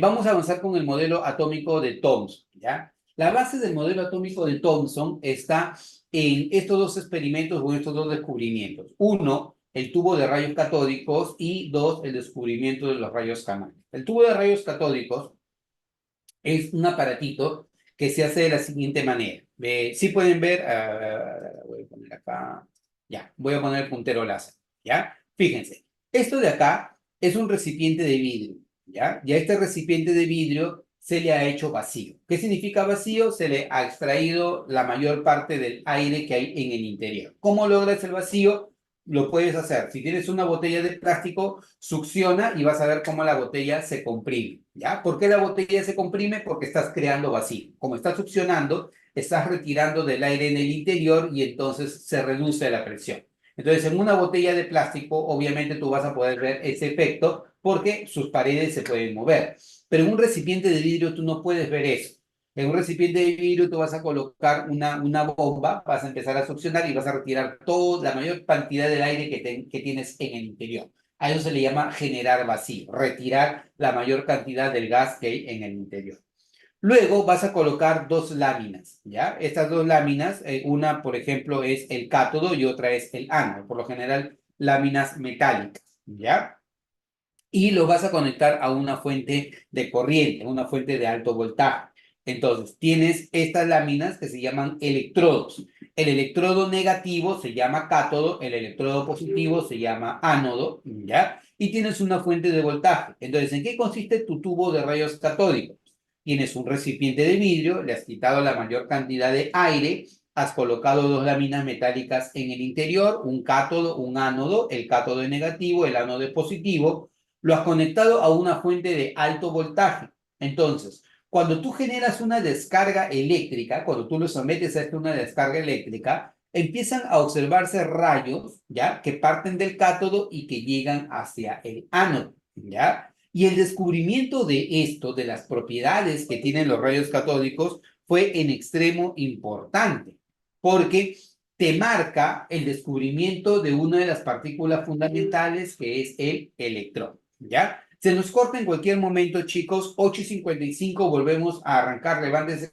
Vamos a avanzar con el modelo atómico de Thomson, ¿ya? La base del modelo atómico de Thomson está en estos dos experimentos o en estos dos descubrimientos. Uno, el tubo de rayos catódicos y dos, el descubrimiento de los rayos Raman. El tubo de rayos catódicos es un aparatito que se hace de la siguiente manera. Sí pueden ver, voy a poner acá, ya, voy a poner el puntero láser, ¿ya? Fíjense, esto de acá es un recipiente de vidrio, ¿ya? Y a este recipiente de vidrio se le ha hecho vacío. ¿Qué significa vacío? Se le ha extraído la mayor parte del aire que hay en el interior. ¿Cómo logras el vacío? Lo puedes hacer. Si tienes una botella de plástico, succiona y vas a ver cómo la botella se comprime, ¿ya? ¿Por qué la botella se comprime? Porque estás creando vacío. Como estás succionando, estás retirando del aire en el interior y entonces se reduce la presión. Entonces, en una botella de plástico, obviamente tú vas a poder ver ese efecto porque sus paredes se pueden mover. Pero en un recipiente de vidrio tú no puedes ver eso. En un recipiente de vidrio tú vas a colocar una bomba, vas a empezar a succionar y vas a retirar la mayor cantidad del aire que tienes en el interior. A eso se le llama generar vacío, retirar la mayor cantidad del gas que hay en el interior. Luego vas a colocar dos láminas, ¿ya? Estas dos láminas, una, por ejemplo, es el cátodo y otra es el ánodo, por lo general láminas metálicas, ¿ya? Y lo vas a conectar a una fuente de corriente, una fuente de alto voltaje. Entonces, tienes estas láminas que se llaman electrodos. El electrodo negativo se llama cátodo, el electrodo positivo se llama ánodo, ¿ya? Y tienes una fuente de voltaje. Entonces, ¿en qué consiste tu tubo de rayos catódicos? Tienes un recipiente de vidrio, le has quitado la mayor cantidad de aire, has colocado dos láminas metálicas en el interior, un cátodo, un ánodo, el cátodo es negativo, el ánodo es positivo, lo has conectado a una fuente de alto voltaje. Entonces, cuando tú generas una descarga eléctrica, cuando tú lo sometes a una descarga eléctrica, empiezan a observarse rayos, ¿ya? Que parten del cátodo y que llegan hacia el ánodo, ¿ya? Y el descubrimiento de esto, de las propiedades que tienen los rayos catódicos, fue en extremo importante, porque te marca el descubrimiento de una de las partículas fundamentales, que es el electrón, ¿ya? Se nos corta en cualquier momento, chicos, 8:55, volvemos a arrancar, levántense.